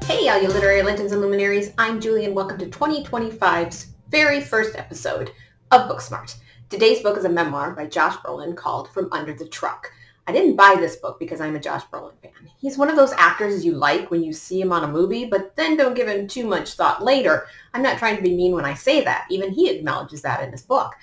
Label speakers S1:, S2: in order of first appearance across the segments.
S1: Hey, all you literary legends and luminaries. I'm Julie, and welcome to 2025's very first episode of Booksmart. Today's book is a memoir by Josh Brolin called From Under the Truck. I didn't buy this book because I'm a Josh Brolin fan. He's one of those actors you like when you see him on a movie, but then don't give him too much thought later. I'm not trying to be mean when I say that. Even he acknowledges that in his book.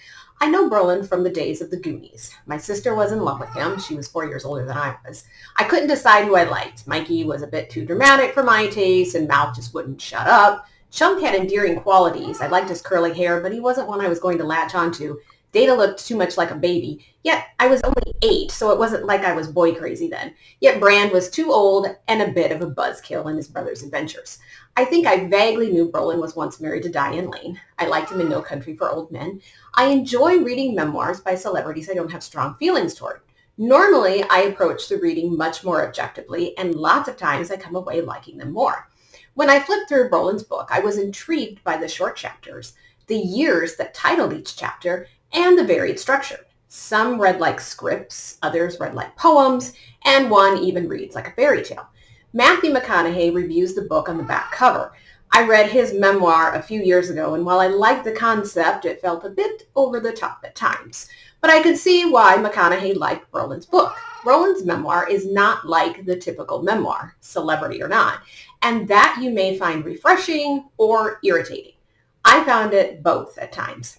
S1: I know Brolin from the days of the Goonies. My sister was in love with him. She was 4 years older than I was. I couldn't decide who I liked. Mikey was a bit too dramatic for my taste, and Mouth just wouldn't shut up. Chunk had endearing qualities. I liked his curly hair, but he wasn't one I was going to latch onto. Data looked too much like a baby. Yet I was only 8, so it wasn't like I was boy crazy then. Yet Brand was too old and a bit of a buzzkill in his brother's adventures. I think I vaguely knew Brolin was once married to Diane Lane. I liked him in No Country for Old Men. I enjoy reading memoirs by celebrities I don't have strong feelings toward. Normally, I approach the reading much more objectively, and lots of times I come away liking them more. When I flipped through Brolin's book, I was intrigued by the short chapters, the years that titled each chapter, and the varied structure. Some read like scripts, others read like poems, and one even reads like a fairy tale. Matthew McConaughey reviews the book on the back cover. I read his memoir a few years ago, and while I liked the concept, it felt a bit over the top at times. But I could see why McConaughey liked Brolin's book. Brolin's memoir is not like the typical memoir, celebrity or not, and that you may find refreshing or irritating. I found it both at times.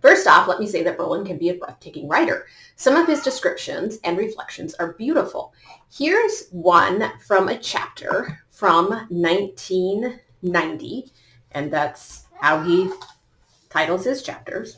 S1: First off, let me say that Brolin can be a breathtaking writer. Some of his descriptions and reflections are beautiful. Here's one from a chapter from 1990, and that's how he titles his chapters.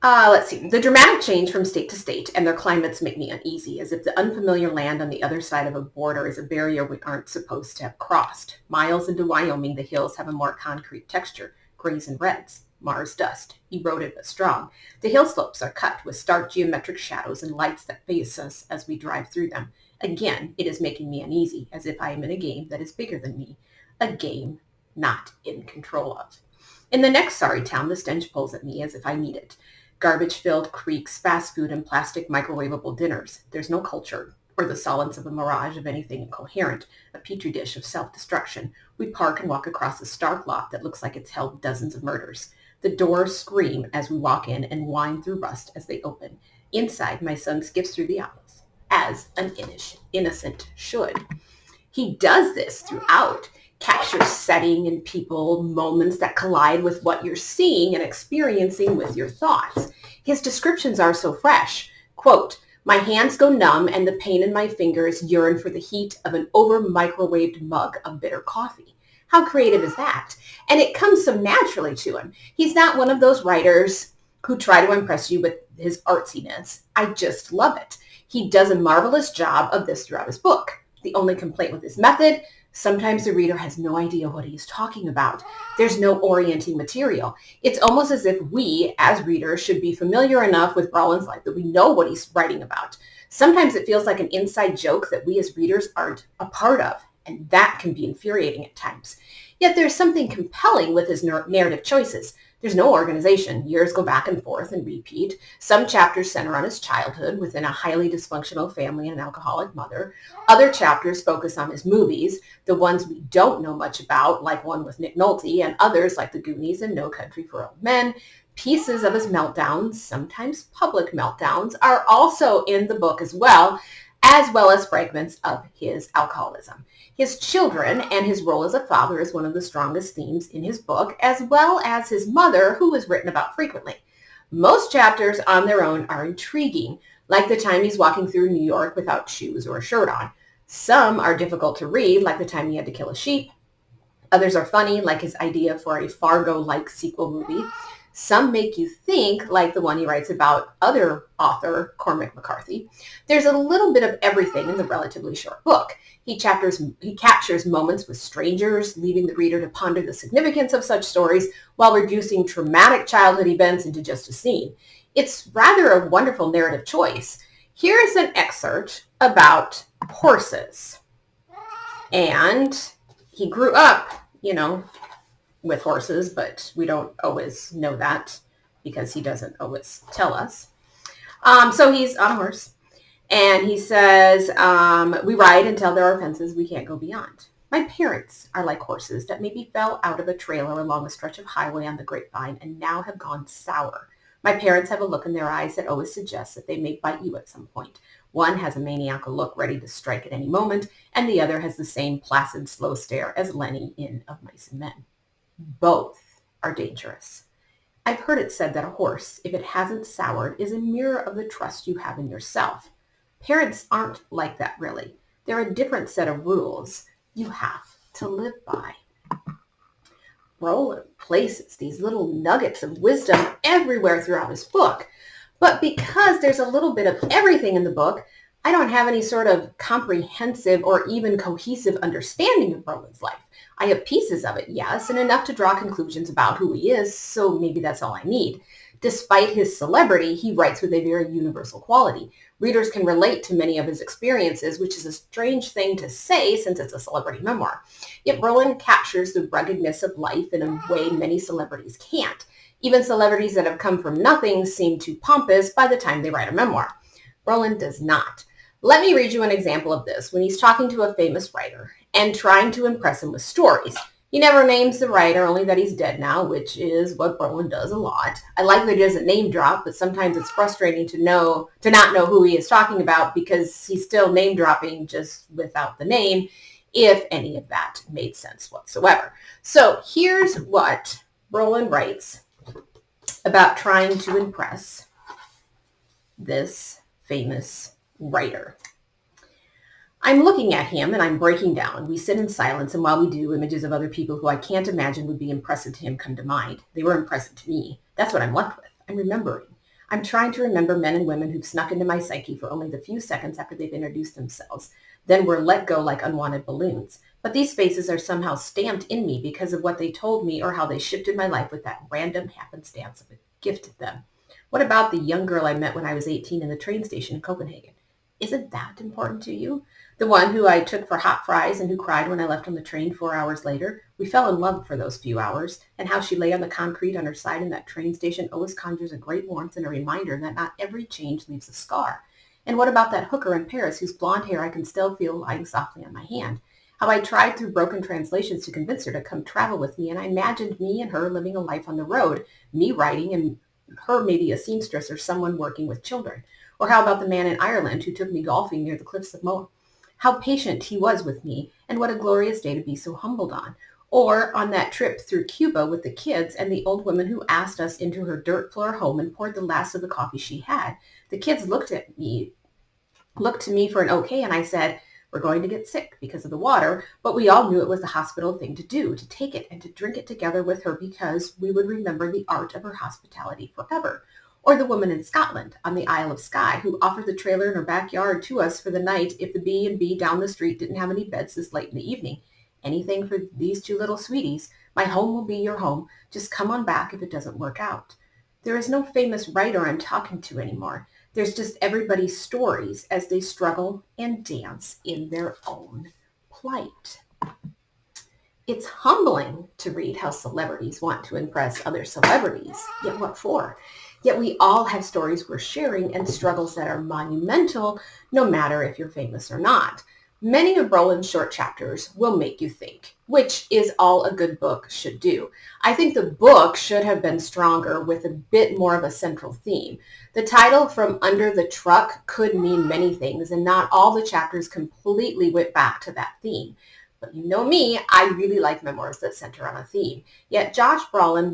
S1: Let's see. The dramatic change from state to state and their climates make me uneasy, as if the unfamiliar land on the other side of a border is a barrier we aren't supposed to have crossed. Miles into Wyoming, the hills have a more concrete texture. Grays and reds, Mars dust, eroded but strong. The hill slopes are cut with stark geometric shadows and lights that face us as we drive through them. Again, it is making me uneasy, as if I am in a game that is bigger than me, a game not in control of. In the next sorry town, the stench pulls at me as if I need it. Garbage-filled creeks, fast food, and plastic microwavable dinners. There's no culture, or the solids of a mirage of anything incoherent, a petri dish of self-destruction. We park and walk across a stark lot that looks like it's held dozens of murders. The doors scream as we walk in and whine through rust as they open. Inside, my son skips through the aisles, as an innocent should. He does this throughout, captures setting and people, moments that collide with what you're seeing and experiencing with your thoughts. His descriptions are so fresh. Quote, my hands go numb and the pain in my fingers yearn for the heat of an over-microwaved mug of bitter coffee. How creative is that? And it comes so naturally to him. He's not one of those writers who try to impress you with his artsiness. I just love it. He does a marvelous job of this throughout his book. The only complaint with his method, sometimes the reader has no idea what he's talking about. There's no orienting material. It's almost as if we, as readers, should be familiar enough with Brolin's life that we know what he's writing about. Sometimes it feels like an inside joke that we as readers aren't a part of, and that can be infuriating at times. Yet there's something compelling with his narrative choices. There's no organization. Years go back and forth and repeat. Some chapters center on his childhood within a highly dysfunctional family and an alcoholic mother. Other chapters focus on his movies, the ones we don't know much about, like one with Nick Nolte, and others like The Goonies and No Country for Old Men. Pieces of his meltdowns, sometimes public meltdowns, are also in the book as well as fragments of his alcoholism. His children and his role as a father is one of the strongest themes in his book, as well as his mother, who is written about frequently. Most chapters on their own are intriguing, like the time he's walking through New York without shoes or a shirt on. Some are difficult to read, like the time he had to kill a sheep. Others are funny, like his idea for a Fargo-like sequel movie. Some make you think, like the one he writes about other author Cormac McCarthy. There's a little bit of everything in the relatively short book. He captures moments with strangers, leaving the reader to ponder the significance of such stories while reducing traumatic childhood events into just a scene. It's rather a wonderful narrative choice. Here is an excerpt about horses. And he grew up, with horses, but we don't always know that because he doesn't always tell us. So he's on a horse. And he says, we ride until there are fences we can't go beyond. My parents are like horses that maybe fell out of a trailer along a stretch of highway on the grapevine and now have gone sour. My parents have a look in their eyes that always suggests that they may bite you at some point. One has a maniacal look ready to strike at any moment, and the other has the same placid, slow stare as Lenny in Of Mice and Men. Both are dangerous. I've heard it said that a horse, if it hasn't soured, is a mirror of the trust you have in yourself. Parents aren't like that, really. They're a different set of rules you have to live by. Brolin places these little nuggets of wisdom everywhere throughout his book. But because there's a little bit of everything in the book, I don't have any sort of comprehensive or even cohesive understanding of Brolin's life. I have pieces of it, yes, and enough to draw conclusions about who he is, so maybe that's all I need. Despite his celebrity, he writes with a very universal quality. Readers can relate to many of his experiences, which is a strange thing to say since it's a celebrity memoir. Yet Brolin captures the ruggedness of life in a way many celebrities can't. Even celebrities that have come from nothing seem too pompous by the time they write a memoir. Brolin does not. Let me read you an example of this when he's talking to a famous writer and trying to impress him with stories. He never names the writer, only that he's dead now, which is what Brolin does a lot. I like that he doesn't name drop, but sometimes it's frustrating to not know who he is talking about because he's still name dropping just without the name, if any of that made sense whatsoever. So here's what Brolin writes about trying to impress this famous writer. I'm looking at him and I'm breaking down. We sit in silence, and while we do, images of other people who I can't imagine would be impressive to him come to mind. They were impressive to me. That's what I'm left with. I'm remembering. I'm trying to remember men and women who've snuck into my psyche for only the few seconds after they've introduced themselves, then were let go like unwanted balloons. But these faces are somehow stamped in me because of what they told me or how they shifted my life with that random happenstance of a gift to them. What about the young girl I met when I was 18 in the train station in Copenhagen? Isn't that important to you? The one who I took for hot fries and who cried when I left on the train 4 hours later. We fell in love for those few hours, and how she lay on the concrete on her side in that train station always conjures a great warmth and a reminder that not every change leaves a scar. And what about that hooker in Paris whose blonde hair I can still feel lying softly on my hand? How I tried through broken translations to convince her to come travel with me, and I imagined me and her living a life on the road, me writing and her maybe a seamstress or someone working with children. Or how about the man in Ireland who took me golfing near the cliffs of Moher? How patient he was with me, and what a glorious day to be so humbled on. Or on that trip through Cuba with the kids and the old woman who asked us into her dirt floor home and poured the last of the coffee she had. The kids looked to me for an okay, and I said, we're going to get sick because of the water, but we all knew it was the hospital thing to do, to take it and to drink it together with her because we would remember the art of her hospitality forever. Or the woman in Scotland on the Isle of Skye who offered the trailer in her backyard to us for the night if the B&B down the street didn't have any beds this late in the evening. Anything for these two little sweeties. My home will be your home. Just come on back if it doesn't work out. There is no famous writer I'm talking to anymore. There's just everybody's stories as they struggle and dance in their own plight. It's humbling to read how celebrities want to impress other celebrities. Yet what for? Yet we all have stories we're sharing and struggles that are monumental, no matter if you're famous or not. Many of Brolin's short chapters will make you think, which is all a good book should do. I think the book should have been stronger with a bit more of a central theme. The title From Under the Truck could mean many things, and not all the chapters completely went back to that theme. But you know me, I really like memoirs that center on a theme. Yet Josh Brolin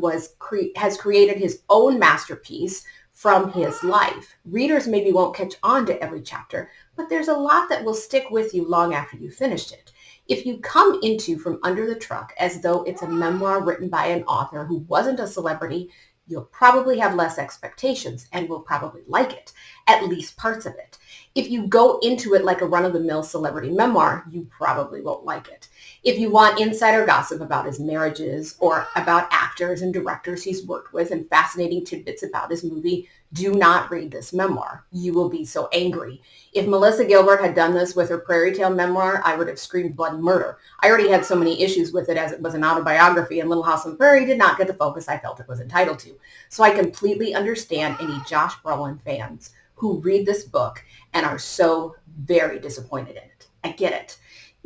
S1: has created his own masterpiece from his life. Readers maybe won't catch on to every chapter, but there's a lot that will stick with you long after you've finished it. If you come into From Under the Truck as though it's a memoir written by an author who wasn't a celebrity, you'll probably have less expectations and will probably like it, at least parts of it. If you go into it like a run-of-the-mill celebrity memoir, you probably won't like it. If you want insider gossip about his marriages or about actors and directors he's worked with and fascinating tidbits about his movie, do not read this memoir. You will be so angry. If Melissa Gilbert had done this with her Prairie Tale memoir, I would have screamed blood and murder. I already had so many issues with it as it was an autobiography, and Little House on the Prairie did not get the focus I felt it was entitled to. So I completely understand any Josh Brolin fans who read this book and are so very disappointed in it. I get it.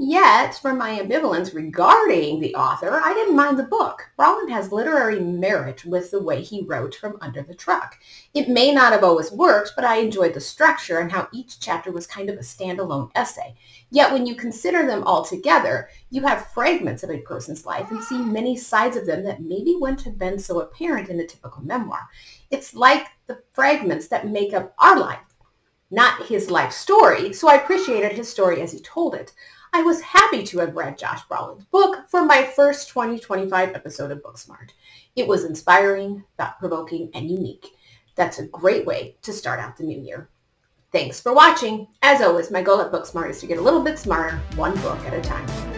S1: Yet, for my ambivalence regarding the author, I didn't mind the book. Brolin has literary merit with the way he wrote From Under the Truck. It may not have always worked, but I enjoyed the structure and how each chapter was kind of a standalone essay. Yet when you consider them all together, you have fragments of a person's life and see many sides of them that maybe wouldn't have been so apparent in a typical memoir. It's like the fragments that make up our life, not his life story, so I appreciated his story as he told it. I was happy to have read Josh Brolin's book for my first 2025 episode of Booksmart. It was inspiring, thought-provoking, and unique. That's a great way to start out the new year. Thanks for watching. As always, my goal at Booksmart is to get a little bit smarter, one book at a time.